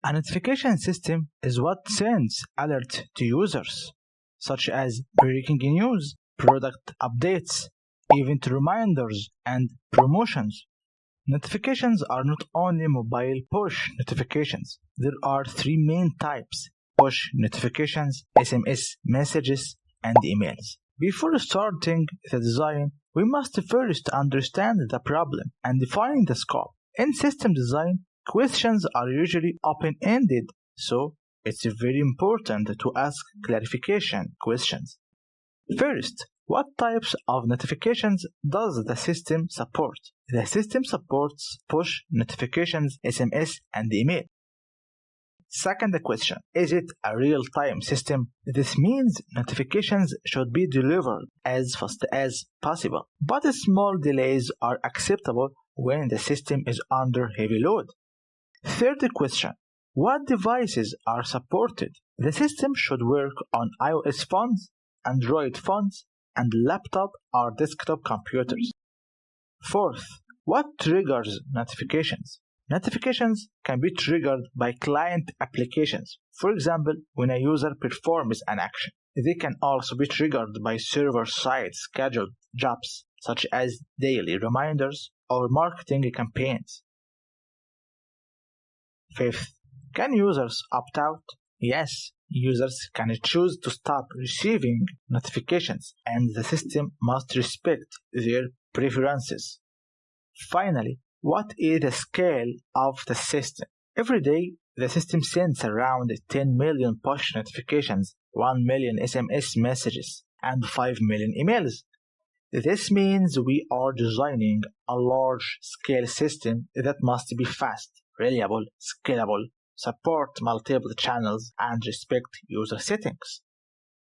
A notification system is what sends alerts to users, such as breaking news, product updates, event reminders, and promotions. Notifications are not only mobile push notifications. There are three main types: push notifications, SMS messages, and emails. Before starting the design, we must first understand the problem and define the scope. In system design, questions are usually open-ended, so it's very important to ask clarification questions. First, what types of notifications does the system support? The system supports push notifications, SMS, and email. Second question, is it a real-time system? This means notifications should be delivered as fast as possible, but small delays are acceptable when the system is under heavy load. Third question, what devices are supported? The system should work on iOS phones, Android phones, and laptop or desktop computers. Fourth, what triggers notifications? Notifications can be triggered by client applications. For example, when a user performs an action. They can also be triggered by server-side scheduled jobs, such as daily reminders or marketing campaigns. Fifth, can users opt out? Yes, users can choose to stop receiving notifications, and the system must respect their preferences. Finally, what is the scale of the system? Every day, the system sends around 10 million push notifications, 1 million SMS messages, and 5 million emails. This means we are designing a large-scale system that must be fast, reliable, scalable, support multiple channels, and respect user settings.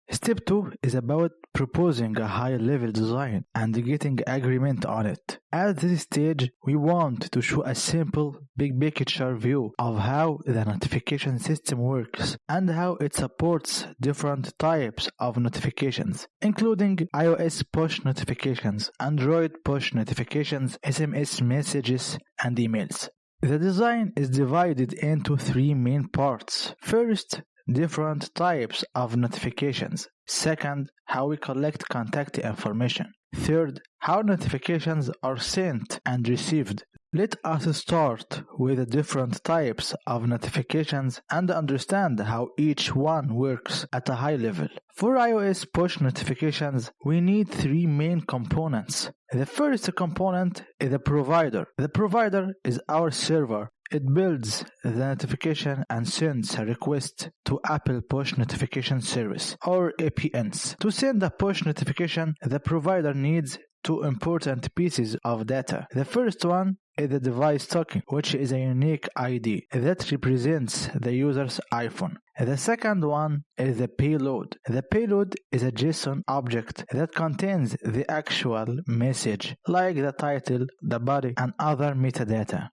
Step 2 is about proposing a high-level design and getting agreement on it. At this stage, we want to show a simple, big picture view of how the notification system works and how it supports different types of notifications, including iOS push notifications, Android push notifications, SMS messages, and emails. The design is divided into three main parts. First, different types of notifications. Second, how we collect contact information. Third, how notifications are sent and received. Let us start with the different types of notifications and understand how each one works at a high level. For iOS push notifications, we need three main components. The first component is the provider. The provider is our server. It builds the notification and sends a request to Apple Push Notification Service, or APNs. To send a push notification, the provider needs two important pieces of data. The first one is the device token, which is a unique ID that represents the user's iPhone. The second one is the payload. The payload is a JSON object that contains the actual message, like the title, the body, and other metadata.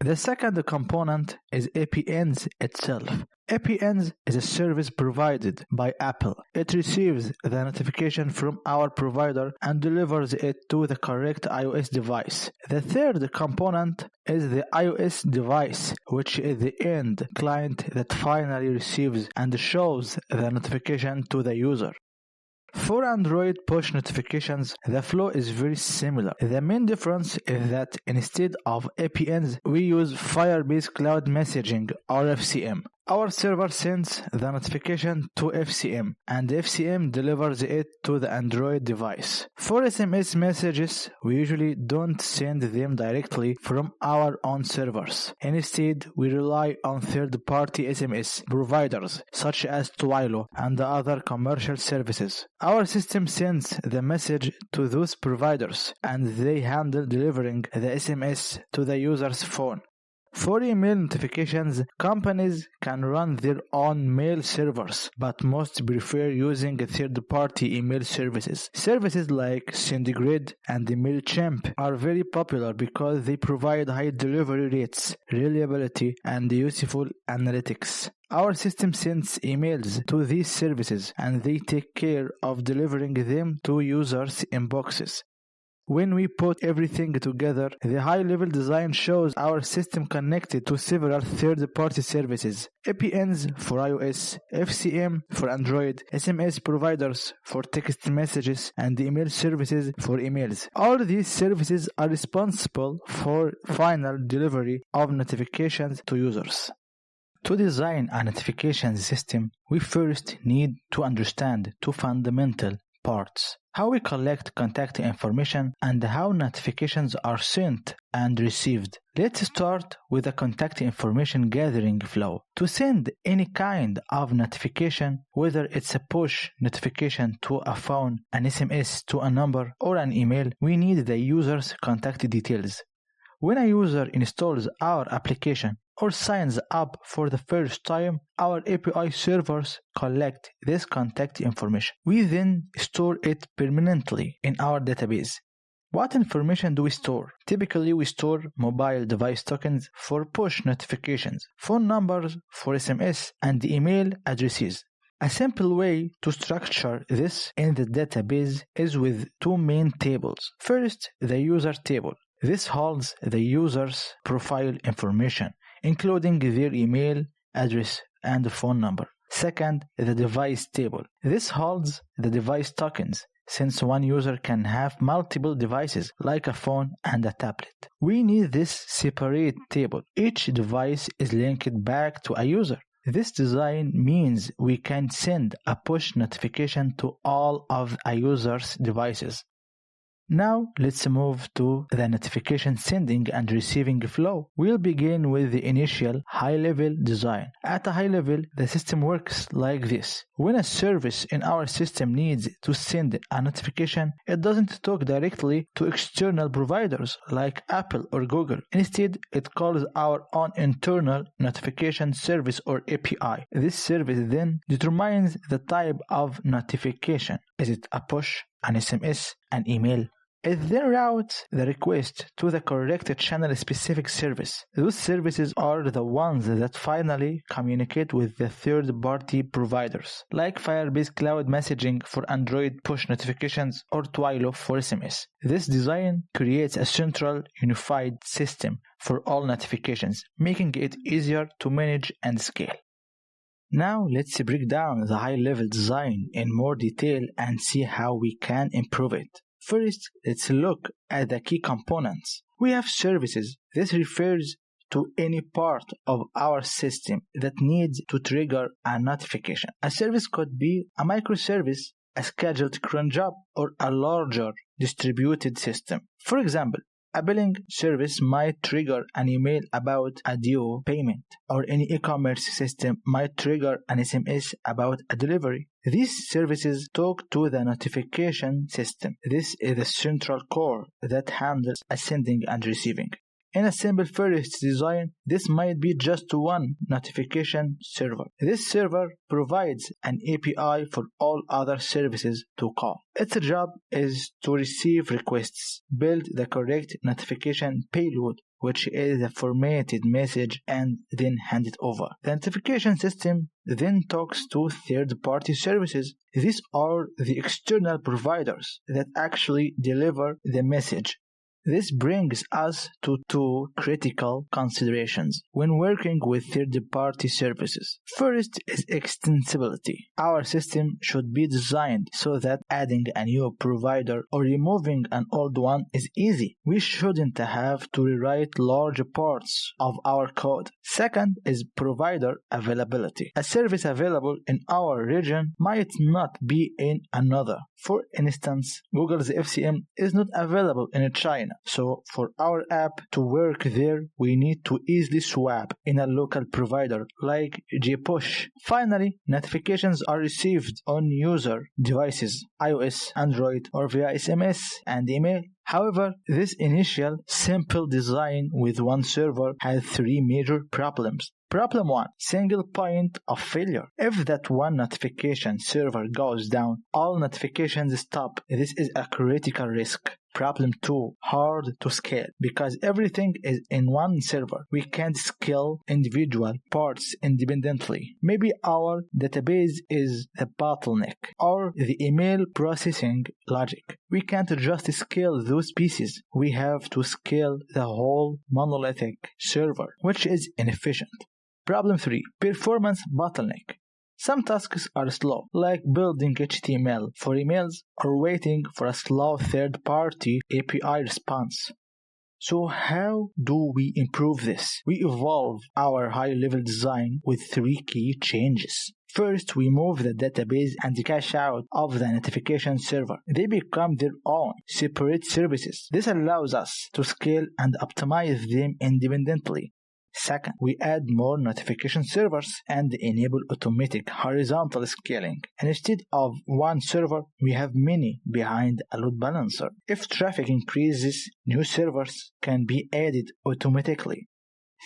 The second component is APNs itself. APNs is a service provided by Apple. It receives the notification from our provider and delivers it to the correct iOS device. The third component is the iOS device, which is the end client that finally receives and shows the notification to the user. For Android push notifications, the flow is very similar. The main difference is that instead of APNs, we use Firebase Cloud Messaging or FCM. Our server sends the notification to FCM, and FCM delivers it to the Android device. For SMS messages, we usually don't send them directly from our own servers. Instead, we rely on third-party SMS providers such as Twilio and other commercial services. Our system sends the message to those providers, and they handle delivering the SMS to the user's phone. For email notifications, companies can run their own mail servers, but most prefer using third-party email services. Services like SendGrid and MailChimp are very popular because they provide high delivery rates, reliability, and useful analytics. Our system sends emails to these services, and they take care of delivering them to users' inboxes. When we put everything together, the high-level design shows our system connected to several third-party services: APNs for iOS, FCM for Android, SMS providers for text messages, and email services for emails. All these services are responsible for final delivery of notifications to users. To design a notification system, we first need to understand two fundamental parts: how we collect contact information and how notifications are sent and received. Let's start with the contact information gathering flow. To send any kind of notification, whether it's a push notification to a phone, an SMS to a number, or an email, we need the user's contact details. When a user installs our application or signs up for the first time, our API servers collect this contact information. We then store it permanently in our database. What information do we store? Typically, we store mobile device tokens for push notifications, phone numbers for SMS, and email addresses. A simple way to structure this in the database is with two main tables. First, the user table. This holds the user's profile information, including their email, address, and phone number. Second, the device table. This holds the device tokens, since one user can have multiple devices, like a phone and a tablet. We need this separate table. Each device is linked back to a user. This design means we can send a push notification to all of a user's devices. Now let's move to the notification sending and receiving flow. We'll begin with the initial high-level design. At a high level, the system works like this. When a service in our system needs to send a notification, it doesn't talk directly to external providers like Apple or Google. Instead, it calls our own internal notification service or API. This service then determines the type of notification. Is it a push, an SMS, an email? It then routes the request to the correct channel-specific service. Those services are the ones that finally communicate with the third-party providers, like Firebase Cloud Messaging for Android push notifications or Twilio for SMS. This design creates a central, unified system for all notifications, making it easier to manage and scale. Now let's break down the high-level design in more detail and see how we can improve it. First, let's look at the key components. We have services. This refers to any part of our system that needs to trigger a notification. A service could be a microservice, a scheduled cron job, or a larger distributed system. For example, a billing service might trigger an email about a due payment, or any e-commerce system might trigger an SMS about a delivery. These services talk to the notification system. This is the central core that handles sending and receiving. In a simple first design, this might be just one notification server. This server provides an API for all other services to call. Its job is to receive requests, build the correct notification payload, which is a formatted message, and then hand it over. The notification system then talks to third-party services. These are the external providers that actually deliver the message. This brings us to two critical considerations when working with third-party services. First is extensibility. Our system should be designed so that adding a new provider or removing an old one is easy. We shouldn't have to rewrite large parts of our code. Second is provider availability. A service available in our region might not be in another. For instance, Google's FCM is not available in China. So for our app to work there, we need to easily swap in a local provider like JPush. Finally, notifications are received on user devices, iOS, Android, or via SMS and email. However, this initial simple design with one server has three major problems. Problem 1. Single point of failure. If that one notification server goes down, all notifications stop. This is a critical risk. Problem 2. Hard to scale. Because everything is in one server, we can't scale individual parts independently. Maybe our database is a bottleneck or the email processing logic. We can't just scale those pieces. We have to scale the whole monolithic server, which is inefficient. Problem 3. Performance bottleneck. Some tasks are slow, like building HTML for emails or waiting for a slow third-party API response. So how do we improve this? We evolve our high-level design with 3 key changes. First, we move the database and cache out of the notification server. They become their own separate services. This allows us to scale and optimize them independently. Second, we add more notification servers and enable automatic horizontal scaling. Instead of one server, we have many behind a load balancer. If traffic increases, new servers can be added automatically.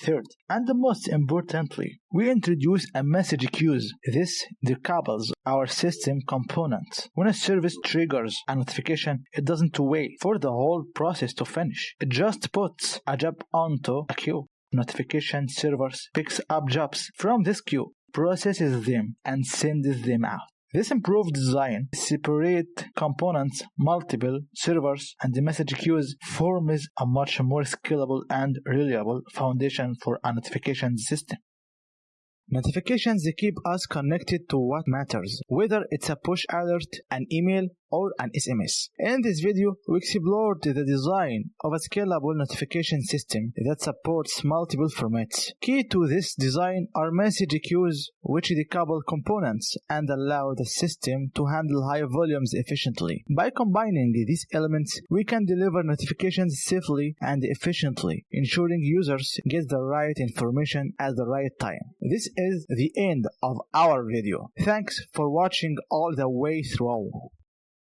Third, and most importantly, we introduce a message queues. This decouples our system components. When a service triggers a notification, it doesn't wait for the whole process to finish. It just puts a job onto a queue. Notification servers picks up jobs from this queue, processes them, and sends them out. This improved design, separate components, multiple servers, and the message queues forms a much more scalable and reliable foundation for a notification system. Notifications keep us connected to what matters, whether it's a push alert, an email, or an SMS. In this video, we explored the design of a scalable notification system that supports multiple formats. Key to this design are message queues, which decouple components and allow the system to handle high volumes efficiently. By combining these elements, we can deliver notifications safely and efficiently, ensuring users get the right information at the right time. This is the end of our video. Thanks for watching all the way through.